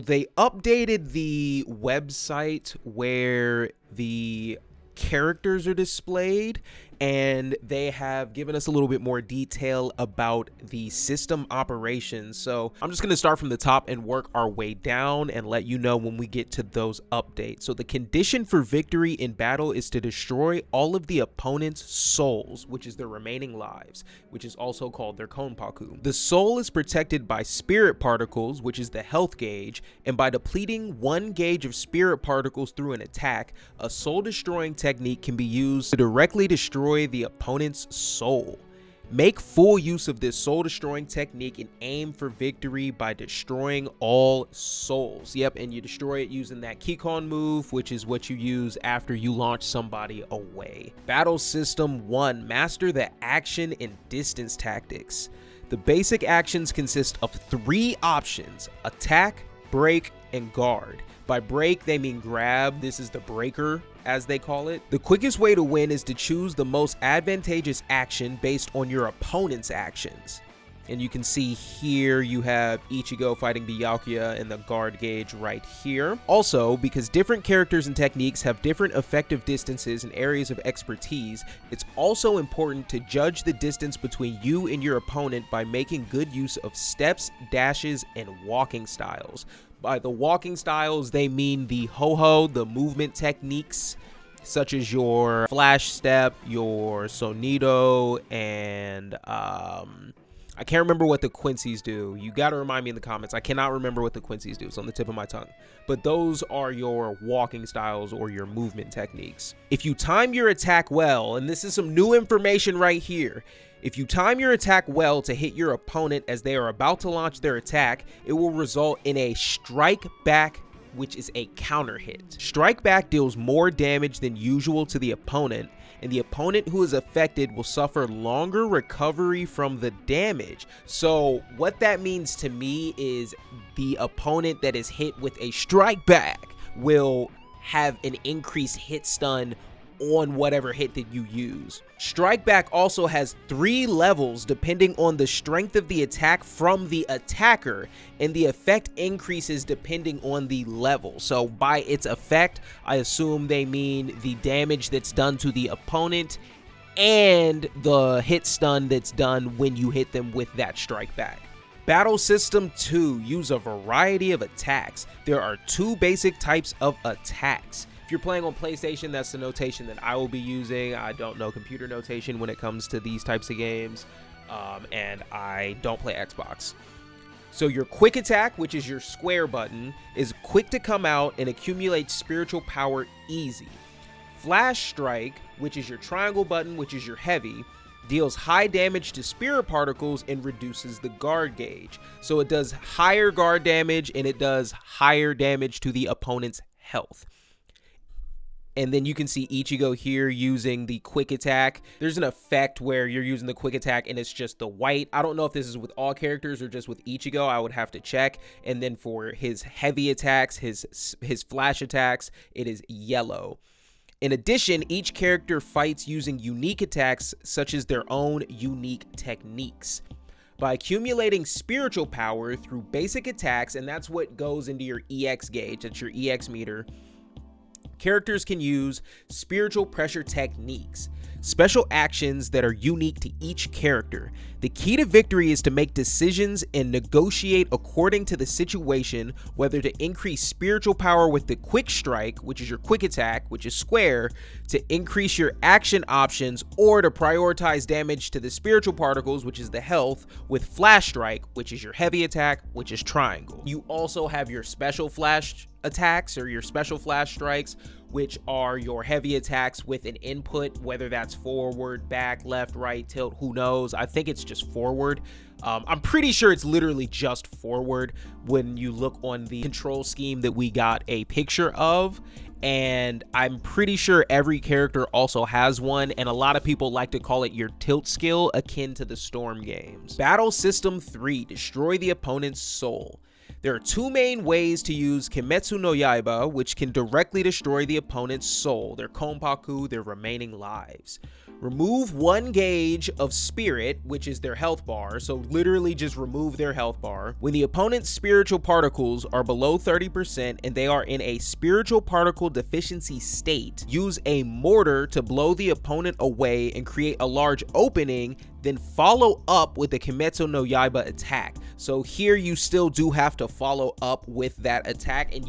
they updated the website where the characters are displayed, and they have given us a little bit more detail about the system operations. So I'm just going to start from the top and work our way down and let you know when we get to those updates. So the condition for victory in battle is to destroy all of the opponent's souls, which is their remaining lives, which is also called their konpaku. The soul is protected by spirit particles, which is the health gauge, and by depleting 1 gauge of spirit particles through an attack, a soul destroying technique can be used to directly destroy the opponent's soul. Make full use of this soul destroying technique and aim for victory by destroying all souls. Yep, and you destroy it using that Kikon move, which is what you use after you launch somebody away. Battle System 1, master the action and distance tactics. The basic actions consist of 3 options: attack, break, and guard. By break, they mean grab. This is the breaker, as they call it. The quickest way to win is to choose the most advantageous action based on your opponent's actions. And you can see here you have Ichigo fighting the Byakuya and the guard gauge right here. Also, because different characters and techniques have different effective distances and areas of expertise, it's also important to judge the distance between you and your opponent by making good use of steps, dashes, and walking styles. By the walking styles, they mean the ho-ho, the movement techniques, such as your flash step, your sonido, and I can't remember what the Quincy's do. You got to remind me in the comments. I cannot remember what the Quincy's do. It's on the tip of my tongue. But those are your walking styles or your movement techniques. If you time your attack well, and this is some new information right here, if you time your attack well to hit your opponent as they are about to launch their attack, it will result in a strike back, which is a counter hit. Strike back deals more damage than usual to the opponent, and the opponent who is affected will suffer longer recovery from the damage. So what that means to me is the opponent that is hit with a strike back will have an increased hit stun on whatever hit that you use. Strike back also has 3 levels depending on the strength of the attack from the attacker, and the effect increases depending on the level. So by its effect, I assume they mean the damage that's done to the opponent and the hit stun that's done when you hit them with that strike back. Battle System 2, use a variety of attacks. There are 2 basic types of attacks. If you're playing on PlayStation, that's the notation that I will be using. I don't know computer notation when it comes to these types of games, and I don't play Xbox. So your quick attack, which is your square button, is quick to come out and accumulate spiritual power easy. Flash strike, which is your triangle button, which is your heavy, deals high damage to spirit particles and reduces the guard gauge. So it does higher guard damage and it does higher damage to the opponent's health. And then you can see Ichigo here using the quick attack. There's an effect where you're using the quick attack and it's just the white. I don't know if this is with all characters or just with Ichigo. I would have to check. And then for his heavy attacks, his flash attacks, it is yellow. In addition, each character fights using unique attacks such as their own unique techniques. By accumulating spiritual power through basic attacks, and that's what goes into your EX gauge, that's your EX meter, characters can use spiritual pressure techniques, special actions that are unique to each character. The key to victory is to make decisions and negotiate according to the situation, whether to increase spiritual power with the quick strike, which is your quick attack, which is square, to increase your action options, or to prioritize damage to the spiritual particles, which is the health, with flash strike, which is your heavy attack, which is triangle. You also have your special flash attacks or your special flash strikes, which are your heavy attacks with an input, whether that's forward, back, left, right, tilt, who knows. I think it's just forward. I'm pretty sure it's literally just forward when you look on the control scheme that we got a picture of. And I'm pretty sure every character also has one, and a lot of people like to call it your tilt skill, akin to the Storm games. Battle System 3, destroy the opponent's soul. There are 2 main ways to use Kimetsu no Yaiba, which can directly destroy the opponent's soul, their konpaku, their remaining lives. Remove 1 gauge of spirit, which is their health bar, so literally just remove their health bar. When the opponent's spiritual particles are below 30% and they are in a spiritual particle deficiency state, use a mortar to blow the opponent away and create a large opening, then follow up with a Kimetsu no Yaiba attack. So here you still do have to follow up with that attack, and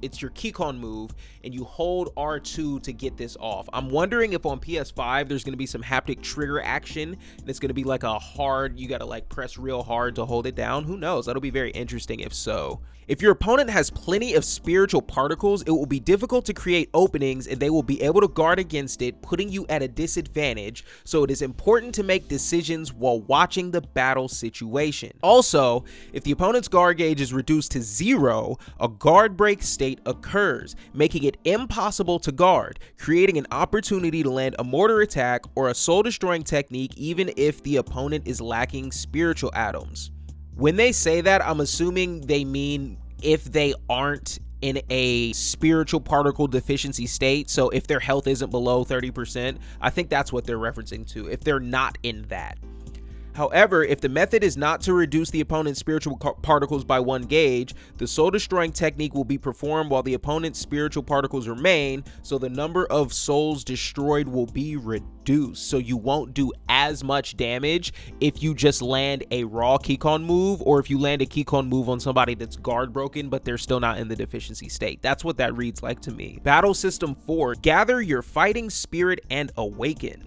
it's your Kikon move, and you hold R2 to get this off. I'm wondering if on PS5 there's going to be some haptic trigger action, and it's going to be like a hard, you got to like press real hard to hold it down. Who knows? That'll be very interesting if so. If your opponent has plenty of spiritual particles, it will be difficult to create openings and they will be able to guard against it, putting you at a disadvantage, so it is important to make decisions while watching the battle situation. Also, if the opponent's guard gauge is reduced to 0, a guard break state occurs, making it impossible to guard, creating an opportunity to land a mortar attack or a soul-destroying technique even if the opponent is lacking spiritual atoms. When they say that, I'm assuming they mean if they aren't in a spiritual particle deficiency state. So if their health isn't below 30%, I think that's what they're referencing to, if they're not in that. However, if the method is not to reduce the opponent's spiritual particles by 1 gauge, the soul-destroying technique will be performed while the opponent's spiritual particles remain, so the number of souls destroyed will be reduced. So you won't do as much damage if you just land a raw Kikon move, or if you land a Kikon move on somebody that's guard broken but they're still not in the deficiency state. That's what that reads like to me. Battle System 4, gather your fighting spirit and awaken.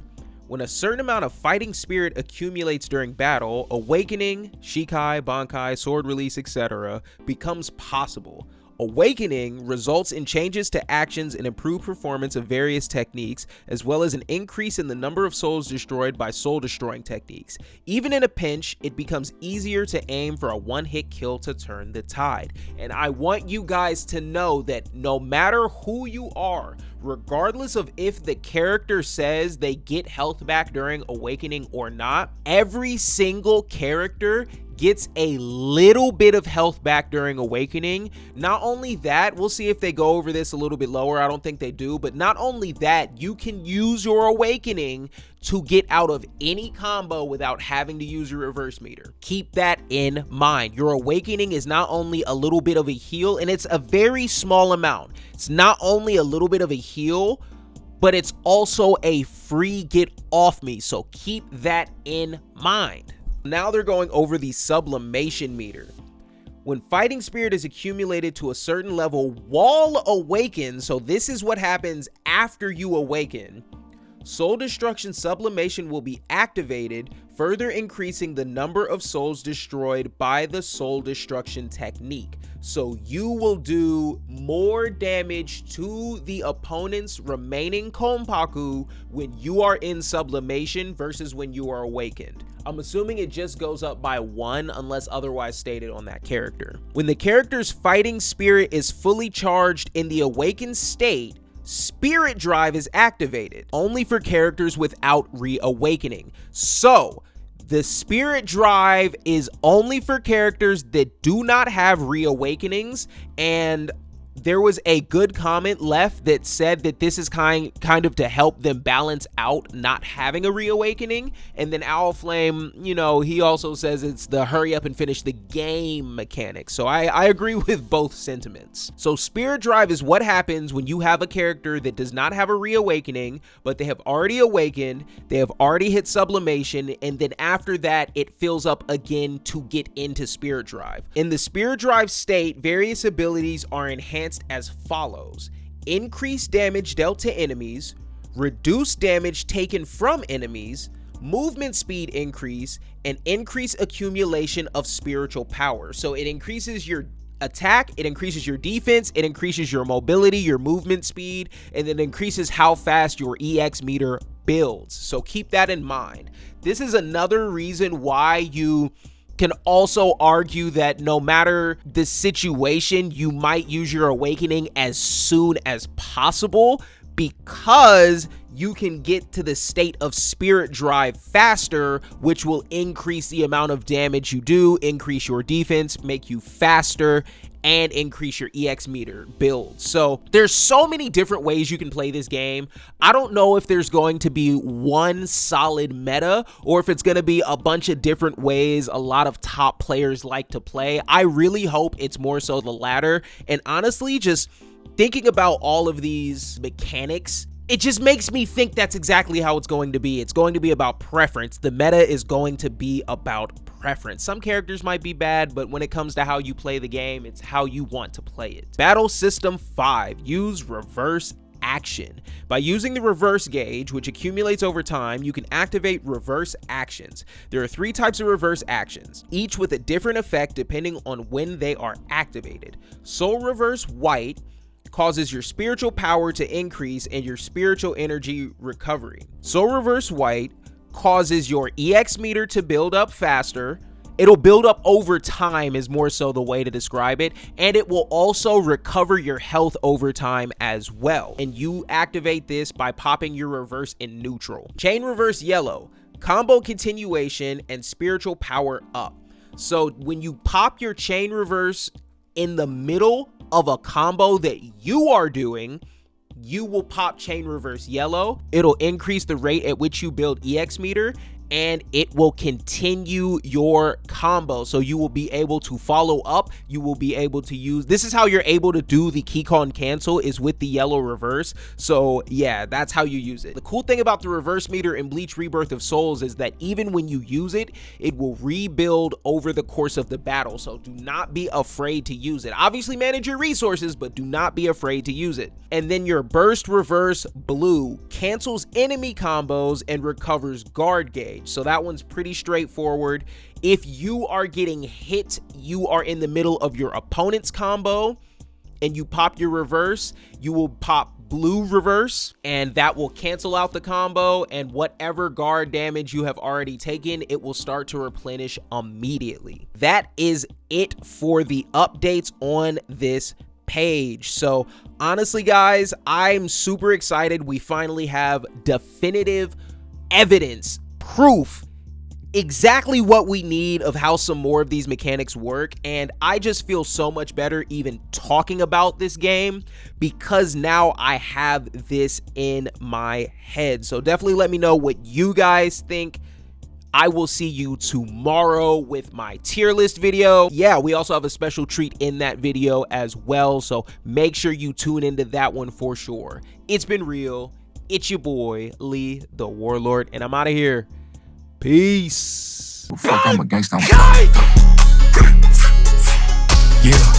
When a certain amount of fighting spirit accumulates during battle, awakening, Shikai, Bankai, sword release, etc. becomes possible. Awakening results in changes to actions and improved performance of various techniques, as well as an increase in the number of souls destroyed by soul-destroying techniques. Even in a pinch, it becomes easier to aim for a one-hit kill to turn the tide. And I want you guys to know that no matter who you are, regardless of if the character says they get health back during awakening or not, every single character gets a little bit of health back during awakening. Not only that, we'll see if they go over this a little bit lower. I don't think they do, but not only that, you can use your awakening to get out of any combo without having to use your reverse meter. Keep that in mind. Your awakening is not only a little bit of a heal, and it's a very small amount. It's not only a little bit of a heal, but it's also a free get off me. So keep that in mind. Now they're going over the sublimation meter. When fighting spirit is accumulated to a certain level while awakened, so this is what happens after you awaken, soul destruction sublimation will be activated, further increasing the number of souls destroyed by the soul destruction technique. So you will do more damage to the opponent's remaining Konpaku when you are in sublimation versus when you are awakened. I'm assuming it just goes up by 1 unless otherwise stated on that character. When the character's fighting spirit is fully charged in the awakened state, Spirit Drive is activated, only for characters without reawakening. So the Spirit Drive is only for characters that do not have reawakenings, and there was a good comment left that said that this is kind of to help them balance out not having a reawakening. And then Owlflame, you know, he also says it's the hurry up and finish the game mechanic. So I agree with both sentiments. So Spirit Drive is what happens when you have a character that does not have a reawakening, but they have already awakened, they have already hit sublimation, and then after that it fills up again to get into Spirit Drive. In the Spirit Drive state, various abilities are enhanced as follows: increase damage dealt to enemies, reduce damage taken from enemies, movement speed increase, and increase accumulation of spiritual power. So it increases your attack, it increases your defense, it increases your mobility, your movement speed, and then increases how fast your EX meter builds. So keep that in mind. This is another reason why you can also argue that no matter the situation, you might use your awakening as soon as possible, because you can get to the state of Spirit Drive faster, which will increase the amount of damage you do, increase your defense, make you faster, and increase your EX meter build. So there's so many different ways you can play this game. I don't know if there's going to be one solid meta or if it's going to be a bunch of different ways a lot of top players like to play. I really hope it's more so the latter. And honestly, just thinking about all of these mechanics, it just makes me think that's exactly how it's going to be. It's going to be about preference. The meta is going to be about preference. Some characters might be bad, but when it comes to how you play the game, it's how you want to play it. Battle System 5, use reverse action. By using the reverse gauge, which accumulates over time, you can activate reverse actions. There are 3 types of reverse actions, each with a different effect depending on when they are activated. Soul Reverse White causes your spiritual power to increase and your spiritual energy recovery. Soul Reverse White causes your EX meter to build up faster. It'll build up over time is more so the way to describe it, and it will also recover your health over time as well. And you activate this by popping your reverse in neutral. Chain Reverse Yellow, combo continuation and spiritual power up. So when you pop your chain reverse in the middle of a combo that you are doing, you will pop Chain Reverse Yellow. It'll increase the rate at which you build EX meter, and it will continue your combo. So you will be able to follow up. You will be able to use, this is how you're able to do the Keycon cancel, is with the yellow reverse. So yeah, that's how you use it. The cool thing about the reverse meter in Bleach Rebirth of Souls is that even when you use it, it will rebuild over the course of the battle. So do not be afraid to use it. Obviously manage your resources, but do not be afraid to use it. And then your Burst Reverse Blue cancels enemy combos and recovers guard gauge. So that one's pretty straightforward. If you are getting hit, you are in the middle of your opponent's combo and you pop your reverse, you will pop blue reverse and that will cancel out the combo, and whatever guard damage you have already taken, it will start to replenish immediately. That is it for the updates on this page. So honestly guys, I'm super excited. We finally have definitive evidence, proof, exactly what we need of how some more of these mechanics work. And I just feel so much better even talking about this game because now I have this in my head. So definitely let me know what you guys think. I will see you tomorrow with my tier list video. Yeah, we also have a special treat in that video as well, so make sure you tune into that one for sure. It's been real. It's your boy, Lee, the Warlord, and I'm out of here. Peace. Fuck, I'm a gangsta. Yeah.